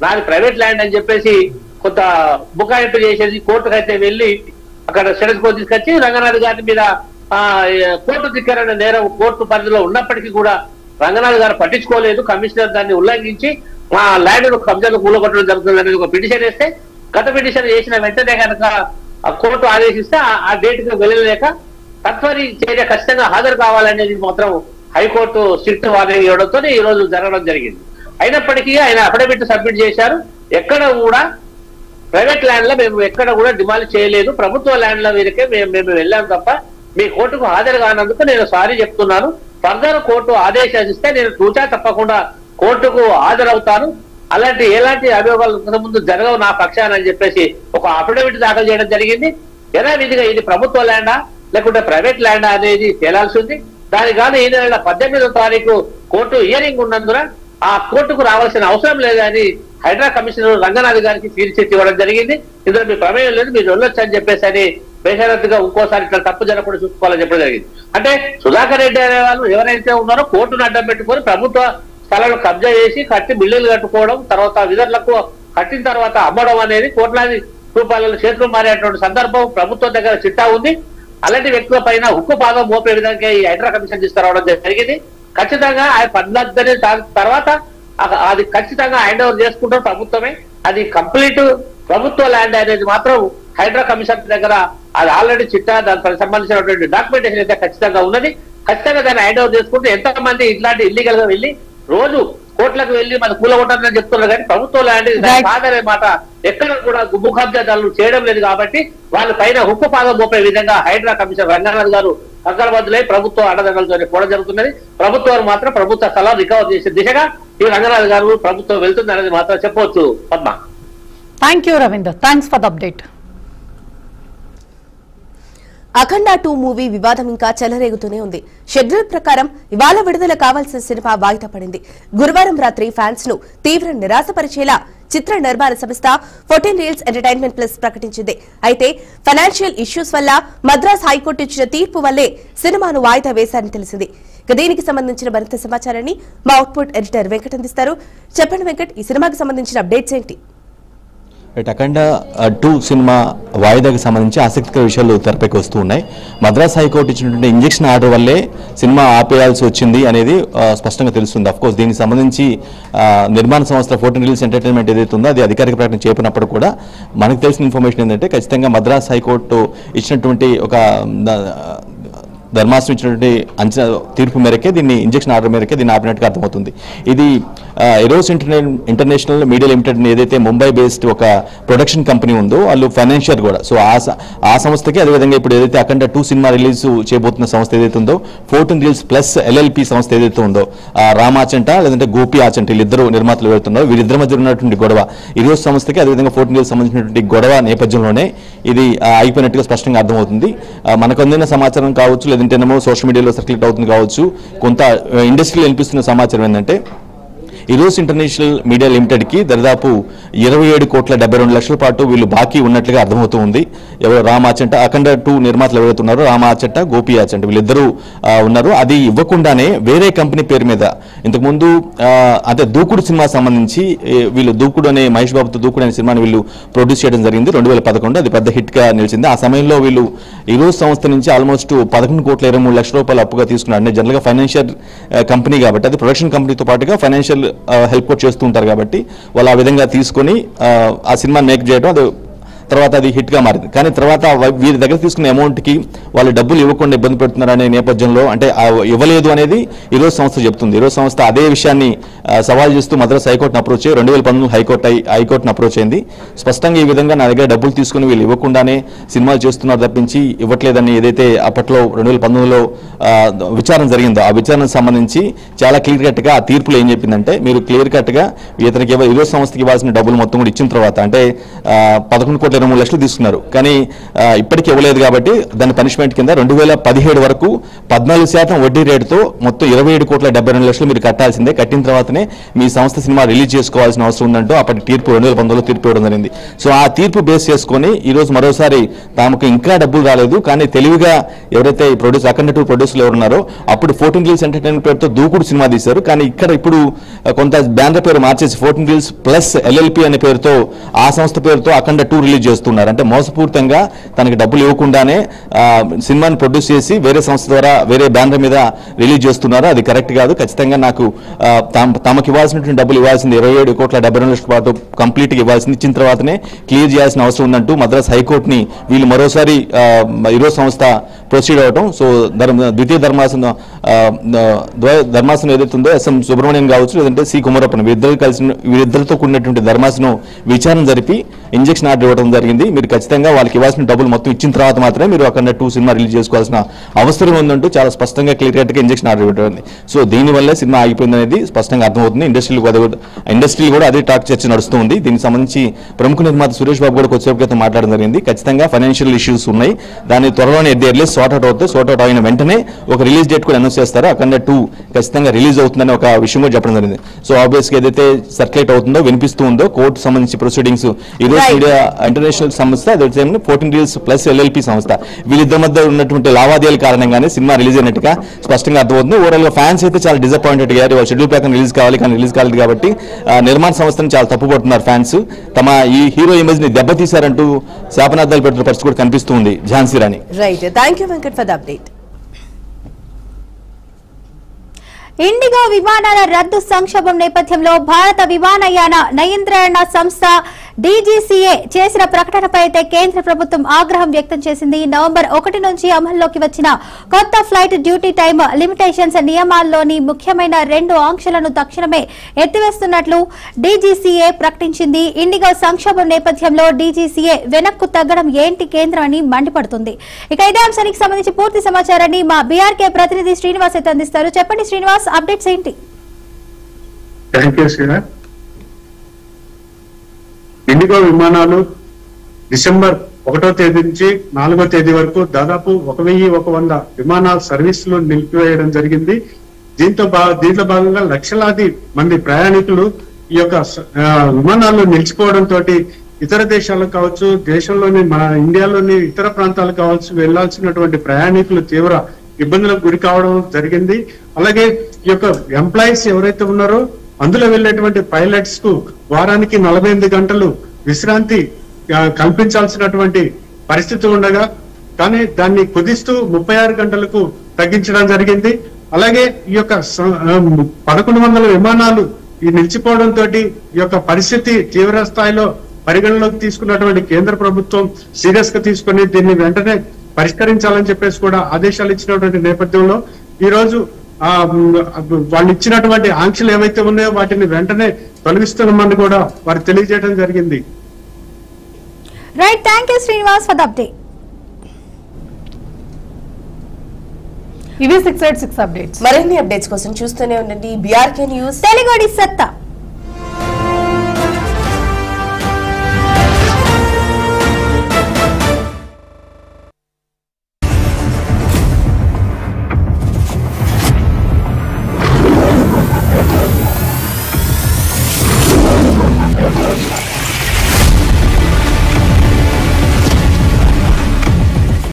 నాది private land అని చెప్పేసి కొంత బుకాయింపు చేసేసి కోర్టుకు అయితే వెళ్ళి అక్కడ స్టేటస్ కోర్టు తీసుకొచ్చి రంగనాథ్ గారి మీద కోర్టు ధిక్కారనే నేరం కోర్టు పరిధిలో ఉన్నప్పటికీ కూడా రంగనాథ్ గారు పట్టించుకోలేదు. కమిషనర్ దాన్ని ఉల్లంఘించి మా ల్యాండ్ కబ్జాలు కూలగొట్టడం జరుగుతుంది అనేది ఒక పిటిషన్ వేస్తే గత పిటిషన్ చేసిన వెంటనే కనుక కోర్టు ఆదేశిస్తే ఆ డేట్ కు వెళ్ళలేక తత్వరి చర్య ఖచ్చితంగా హాజరు కావాలనేది మాత్రం హైకోర్టు స్ట్రిక్ట్ వార్నింగ్ ఇవ్వడంతో ఈ రోజు జరగడం జరిగింది. అయినప్పటికీ ఆయన అఫిడవిట్ సబ్మిట్ చేశారు. ఎక్కడ కూడా ప్రైవేట్ ల్యాండ్ లో మేము ఎక్కడ కూడా డిమాండ్ చేయలేదు, ప్రభుత్వ ల్యాండ్ లో వీరికే మేము వెళ్ళాం తప్ప మీ కోర్టుకు హాజరు కానందుకు నేను సారీ చెప్తున్నాను. ఫర్దర్ కోర్టు ఆదేశాలు ఇస్తే నేను తూచా తప్పకుండా కోర్టుకు హాజరవుతాను. అలాంటి ఎలాంటి అభియోగాలు ముందు జరగవు నా పక్షాన అని చెప్పేసి ఒక అఫిడవిట్ దాఖలు చేయడం జరిగింది. యథావిధిగా ఇది ప్రభుత్వ ల్యాండా లేకుంటే ప్రైవేట్ ల్యాండా అనేది తేలాల్సి ఉంది. దానికి కానీ ఈ నెల 18వ తారీఖు కోర్టు హియరింగ్ ఉన్నందున ఆ కోర్టుకు రావాల్సిన అవసరం లేదని హైడ్రా కమిషనర్ రంగనాథ్ గారికి తీర్చిచ్చి ఇవ్వడం జరిగింది. ఇందులో మీ ప్రమేయం లేదు, మీరు వెళ్ళొచ్చు అని చెప్పేసి అని బేషరత్తుగా ఇంకోసారి ఇట్లా తప్పు జరగకుండా చూసుకోవాలని చెప్పడం జరిగింది. అంటే సుధాకర్ రెడ్డి అనే వాళ్ళు ఎవరైతే ఉన్నారో కోర్టును అడ్డం పెట్టుకొని ప్రభుత్వ స్థలాలను కబ్జా చేసి కట్టి బిల్లులు కట్టుకోవడం, తర్వాత విధులకు కట్టిన తర్వాత అమ్మడం అనేది కోట్లాది రూపాయల చేతులు మారేటువంటి సందర్భం ప్రభుత్వం దగ్గర చిట్టా ఉంది. అలాంటి వ్యక్తుల పైన ఉక్కు పాదం మోపే విధంగా ఈ హైడ్రా కమిషన్ తీసుకురావడం జరిగింది. ఖచ్చితంగా ఆయన 14 తర్వాత అది ఖచ్చితంగా హ్యాండ్ ఓవర్ చేసుకుంటాం ప్రభుత్వమే. అది కంప్లీట్ ప్రభుత్వ ల్యాండ్ అనేది మాత్రం హైడ్రా కమిషన్ దగ్గర అది ఆల్రెడీ చిట్టా దానికి సంబంధించినటువంటి డాక్యుమెంటేషన్ అయితే ఖచ్చితంగా ఉన్నది. ఖచ్చితంగా దాన్ని హ్యాండ్ ఓవర్ చేసుకుంటే ఎంతమంది ఇట్లాంటి ఇల్లీగల్ గా వెళ్ళి రోజు కోట్లకు వెళ్ళి మన కూలగొట్టాలని చెప్తున్నారు కానీ ప్రభుత్వ ల్యాండ్ కాదనే మాట ఎక్కడ కూడా భూ కబ్జాదారులు చేయడం లేదు. కాబట్టి వాళ్ళ పైన ఉక్కు పాదం మోపే విధంగా హైడ్రా కమిషన్ రంగనాథ్ గారు అక్కడబద్దులై ప్రభుత్వ అండదండలతో కూడా జరుగుతున్నది. ప్రభుత్వాలు మాత్రం ప్రభుత్వ స్థలాలు రికవర్ చేసే దిశగా ఈ రంగనాథ్ గారు ప్రభుత్వం వెళ్తుంది అనేది మాత్రం చెప్పవచ్చు. Padma, thank you Ravinder, thanks for the update. Akhanda 2 movie వివాదం ఇంకా చెలరేగుతూనే ఉంది. షెడ్యూల్ ప్రకారం ఇవాళ విడుదల కావాల్సిన సినిమా వాయిదా పడింది. గురువారం రాత్రి ఫ్యాన్స్ ను తీవ్ర నిరాశపరిచేలా చిత్ర నిర్మాణ సంస్థ 14 రీల్స్ ఎంటర్టైన్మెంట్ ప్లస్ ప్రకటించింది. అయితే ఫైనాన్షియల్ ఇష్యూస్ వల్ల మద్రాస్ హైకోర్టు ఇచ్చిన తీర్పు వల్లే సినిమాను వాయిదా వేశారని తెలిసింది. దీనికి సంబంధించిన మరింత సమాచారాన్ని మా అవుట్పుట్ ఎడిటర్ వెంకట్ అందిస్తారు. చెప్పండి వెంకట్, ఈ సినిమాకి సంబంధించిన అప్డేట్స్ ఏంటి? అఖండ 2 సినిమా వాయిదాకి సంబంధించి ఆసక్తికర విషయాలు తెరపైకి వస్తూ ఉన్నాయి. మద్రాస్ హైకోర్టు ఇచ్చినటువంటి ఇంజెక్షన్ ఆర్డర్ వల్లే సినిమా ఆపేయాల్సి వచ్చింది అనేది స్పష్టంగా తెలుస్తుంది. అఫ్కోర్స్ దీనికి సంబంధించి నిర్మాణ సంస్థ 14 రీల్స్ ఎంటర్టైన్మెంట్ ఏదైతే ఉందో అది అధికారిక ప్రకటన చెప్పినప్పుడు కూడా మనకు తెలిసిన ఇన్ఫర్మేషన్ ఏంటంటే ఖచ్చితంగా మద్రాస్ హైకోర్టు ఇచ్చినటువంటి ఒక ధర్మాసనం ఇచ్చినటువంటి అంచనా తీర్పు మేరకే దీన్ని ఇంజెక్షన్ ఆర్డర్ మేరకే దీన్ని ఆపినట్టుగా అర్థమవుతుంది. ఇది ఎరోస్ ఇంటర్నేషనల్ మీడియా లిమిటెడ్ ఏదైతే ముంబై బేస్డ్ ఒక ప్రొడక్షన్ కంపెనీ ఉందో వాళ్ళు ఫైనాన్షియర్ కూడా. సో ఆ సంస్థకి అదేవిధంగా ఇప్పుడు ఏదైతే అఖండ 2 సినిమా రిలీజ్ చేయబోతున్న సంస్థ ఏదైతే ఉందో 14 రీల్స్ ప్లస్ LLP సంస్థ ఏదైతే ఉందో రామాచంట లేదంటే గోపి ఆచంట వీళ్ళిద్దరు నిర్మాతలు వెళ్తున్నారు. వీరిద్దరి మధ్య ఉన్నటువంటి గొడవ ఈరోజు సంస్థకి అదేవిధంగా 14 రీల్స్ సంబంధించినటువంటి గొడవ నేపథ్యంలోనే ఇది అయిపోయినట్టుగా స్పష్టంగా అర్థమవుతుంది. మనకు అందిన సమాచారం కావచ్చు లేదంటేనేమో సోషల్ మీడియాలో సర్క్యులేట్ అవుతుంది కావచ్చు, కొంత ఇండస్ట్రీలో వినిపిస్తున్న సమాచారం ఏంటంటే ఈరోజు ఇంటర్నేషనల్ మీడియా లిమిటెడ్కి దాదాపు 27,72,00,000 పాటు వీళ్ళు బాకీ ఉన్నట్లుగా అర్థమవుతూ ఉంది. ఎవరు రామాచంట అఖండ 2 నిర్మాతలు ఎవరైతున్నారో రామాచంట గోపి ఆచంట వీళ్ళిద్దరూ ఉన్నారు. అది ఇవ్వకుండానే వేరే కంపెనీ పేరు మీద ఇంతకుముందు అంటే దూకుడు సినిమా సంబంధించి వీళ్ళు దూకుడు అనే మహేష్ బాబుతో దూకుడు అనే సినిమాని వీళ్ళు ప్రొడ్యూస్ చేయడం జరిగింది 2011. అది పెద్ద హిట్గా నిలిచింది. ఆ సమయంలో వీళ్ళు ఈరోజు సంస్థ నుంచి ఆల్మోస్ట్ 11,23,00,000 రూపాయలు అప్పుగా తీసుకున్నారు. అంటే జనరల్గా ఫైనాన్షియల్ కంపెనీ కాబట్టి అది ప్రొడక్షన్ కంపెనీతో పాటుగా ఫైనాన్షియల్ హెల్ప్ కూడా చేస్తూ ఉంటారు కాబట్టి వాళ్ళు ఆ విధంగా తీసుకొని ఆ సినిమా మేక్ చేయడం అది తర్వాత అది హిట్గా మారింది. కానీ తర్వాత వీరి దగ్గర తీసుకున్న అమౌంట్కి వాళ్ళు డబ్బులు ఇవ్వకుండా ఇబ్బంది పెడుతున్నారనే నేపథ్యంలో అంటే ఇవ్వలేదు అనేది ఈరోజు సంస్థ చెప్తుంది. ఈరోజు సంస్థ అదే విషయాన్ని సవాల్ చేస్తూ మద్రాస్ హైకోర్టును అప్రోచ్ అయ్యి 2019 హైకోర్టును అప్రోచ్ అయింది. స్పష్టంగా ఈ విధంగా నా దగ్గర డబ్బులు తీసుకుని వీళ్ళు ఇవ్వకుండానే సినిమాలు చేస్తున్నారు తప్పించి ఇవ్వట్లేదని ఏదైతే అప్పట్లో 2019లో విచారణ జరిగిందో ఆ విచారణకు సంబంధించి చాలా క్లియర్ కట్గా ఆ తీర్పులో ఏం చెప్పిందంటే మీరు క్లియర్ కట్గా ఇతనికి ఈరోజు సంస్థకి ఇవ్వాల్సిన డబ్బులు మొత్తం కూడా ఇచ్చిన తర్వాత అంటే 11,23,00,000 1,23 లక్షలు తీసుకున్నారు. కానీ ఇప్పటికీ ఇవ్వలేదు కాబట్టి దాని పనిష్మెంట్ కింద 2017 వరకు 14% వడ్డీ రేటుతో మొత్తం 27,72 లక్షలు మీరు కట్టాల్సిందే. కట్టిన తర్వాతనే మీ సంస్థ సినిమా రిలీజ్ చేసుకోవాల్సిన అవసరం ఉందంటూ అప్పటి తీర్పు 2019లో తీర్పు ఇవ్వడం జరిగింది. సో ఆ తీర్పు బేస్ చేసుకొని ఈ రోజు మరోసారి తమకు ఇంకా డబ్బులు రాలేదు, కానీ తెలివిగా ఎవరైతే అఖండ 2 ప్రొడ్యూసర్లు ఎవరున్నారో అప్పుడు 14 Reels ఎంటర్టైన్మెంట్ పేరుతో దూకుడు సినిమా తీశారు. కానీ ఇక్కడ ఇప్పుడు కొంత బ్యానర్ పేరు మార్చేసి 14 Reels ప్లస్ LLP అనే పేరుతో ఆ సంస్థ పేరుతో అఖండ 2 రిలీజ్ చేస్తున్నారు. అంటే మోసపూరితంగా తనకి డబ్బులు ఇవ్వకుండానే సినిమాని ప్రొడ్యూస్ చేసి వేరే సంస్థ ద్వారా వేరే బ్యానర్ మీద రిలీజ్ చేస్తున్నారు. అది కరెక్ట్ కాదు. ఖచ్చితంగా నాకు తమకు ఇవ్వాల్సినటువంటి డబ్బులు ఇవ్వాల్సింది 27,72 లక్షల పాటు కంప్లీట్ గా ఇవ్వాల్సింది, ఇచ్చిన తర్వాతనే క్లియర్ చేయాల్సిన అవసరం ఉందంటూ మద్రాస్ హైకోర్టుని వీళ్ళు మరోసారి ఈరోజు సంస్థ ప్రొసీడ్ అవడం. సో ద్వితీయ ధర్మాసనం ఏదైతే ఉందో SM సుబ్రహ్మణ్యం కావచ్చు లేదంటే C కుమారప్పన్ వీరిద్దరితో కూడినటువంటి ధర్మాసనం విచారణ జరిపి ఇంజెక్షన్ ఆర్డర్ ఇవ్వడం జరిగింది. మీరు ఖచ్చితంగా వాళ్ళకి ఇవ్వాల్సిన డబ్బులు మొత్తం ఇచ్చిన తర్వాత మాత్రమే మీరు అక్కడ 2 సినిమా రిలీజ్ చేసుకోవాల్సిన అవసరం ఉందంటూ చాలా స్పష్టంగా క్లియర్ కట్ గా ఇంజెక్షన్ ఆర్డర్ ఇవ్వడం. సో దీనివల్లే సినిమా ఆగిపోయింది అనేది స్పష్టంగా అర్థమవుతుంది. ఇండస్ట్రీ కూడా అదే టాక్ చర్చ నడుస్తుంది. దీనికి సంబంధించి ప్రముఖ నిర్మాత సురేష్ బాబు కూడా కొద్దిసేపు క్రితం మాట్లాడడం జరిగింది. ఖచ్చితంగా ఫైనాన్షియల్ ఇష్యూస్ ఉన్నాయి, దాని త్వరలోనే ఎర్లీస్ట్ సార్ట్ అవుట్ అయిన వెంటనే ఒక రిలీజ్ డేట్ కూడా అనౌన్స్ చేస్తారు. అఖండ 2 ఖచ్చితంగా రిలీజ్ అవుతుందని ఒక విషయం కూడా చెప్పడం జరిగింది. సో ఆబ్వియస్ గా ఏదైతే సర్క్యులేట్ అవుతుందో వినిపిస్తూ ఉందో కోర్టు సంబంధించి ప్రొసీడింగ్స్ ఈ రోజు మీడియా ఇంటర్నేషనల్ సంస్థ 14 Reels ప్లస్ LLP సంస్థ వీళ్ళిద్దరి మధ్య ఉన్నటువంటి లావాదేవీల కారణంగానే సినిమా రిలీజ్ అయినట్టుగా స్పష్టంగా అర్థమవుతుంది. ఓవరాల్ గా ఫ్యాన్స్ అయితే చాలా డిసప్పాయింటెడ్ అయ్యారు. షెడ్యూల్ ప్రకారం రిలీజ్ కావాలి కానీ రిలీజ్ కాలేదు కాబట్టి నిర్మాణ సంస్థను చాలా తప్పుపడుతున్నారు ఫ్యాన్స్. తమ ఈ హీరో ఇమేజ్ ని దెబ్బతీశారంటూ శాపనార్థాలు పెడుతున్న పరిస్థితి కూడా కనిపిస్తుంది. Jhansi Rani. Right, thank you Venkat for the update. IndiGo విమానాల రద్దు సంక్షోభం నేపథ్యంలో భారత విమానయాన నియంత్రణ సంస్థ DGCA చేసిన ప్రకటనపై అయితే కేంద్ర ప్రభుత్వం ఆగ్రహం వ్యక్తం చేసింది. నవంబర్ 1 నుంచి అమల్లోకి వచ్చిన కొత్త ఫ్లైట్ డ్యూటీ టైమ్ లిమిటేషన్స్ నియమాల్లోని ముఖ్యమైన 2 ఆంక్షలను తక్షణమే ఎత్తివేస్తున్నట్లు DGCA ప్రకటించింది. ఇండిగో సంక్షోభం నేపథ్యంలో DGCA వెనక్కు తగ్గడం ఏంటి కేంద్రం అని మండిపడుతుంది. ఇక ఇదే అంశానికి సంబంధించి పూర్తి సమాచారాన్ని మా BRK ప్రతినిధి శ్రీనివాస్ అయితే అందిస్తారు. చెప్పండి శ్రీనివాస్, అప్డేట్స్ ఏంటి? ఇండిగో విమానాలు డిసెంబర్ 1వ తేదీ నుంచి 4వ తేదీ వరకు దాదాపు 1,100 విమానాల సర్వీసులు నిలిపివేయడం జరిగింది. దీంట్లో భాగంగా లక్షలాది మంది ప్రయాణికులు ఈ యొక్క విమానాలు నిలిచిపోవడంతో ఇతర దేశాలకు కావచ్చు, దేశంలోని మన ఇండియాలోని ఇతర ప్రాంతాలకు కావచ్చు వెళ్లాల్సినటువంటి ప్రయాణికులు తీవ్ర ఇబ్బందులకు గురి కావడం జరిగింది. అలాగే ఈ యొక్క ఎంప్లాయీస్ ఎవరైతే ఉన్నారో అందులో వెళ్ళేటువంటి పైలట్స్ కు వారానికి 48 గంటలు విశ్రాంతి కల్పించాల్సినటువంటి పరిస్థితి ఉండగా కానీ దాన్ని కుదిస్తూ 36 గంటలకు తగ్గించడం జరిగింది. అలాగే ఈ యొక్క 1100 విమానాలు ఈ నిలిచిపోవడంతో ఈ యొక్క పరిస్థితి తీవ్ర స్థాయిలో పరిగణలోకి తీసుకున్నటువంటి కేంద్ర ప్రభుత్వం సీరియస్ గా తీసుకుని దీన్ని వెంటనే పరిష్కరించాలని చెప్పేసి కూడా ఆదేశాలు ఇచ్చినటువంటి నేపథ్యంలో ఈ రోజు వాళ్ళు ఇచ్చినటువంటి ఆంక్షలు ఏవైతే ఉన్నాయో వాటిని వెంటనే తొలగిస్తున్నామని కూడా వారు తెలియజేయడం జరిగింది. Right, thank you Srinivas for the update. ఇవి 686 అప్డేట్స్. మరిన్ని అప్డేట్స్ కోసం చూస్తూనే ఉండండి BRK న్యూస్ తెలుగుడి సత్తా.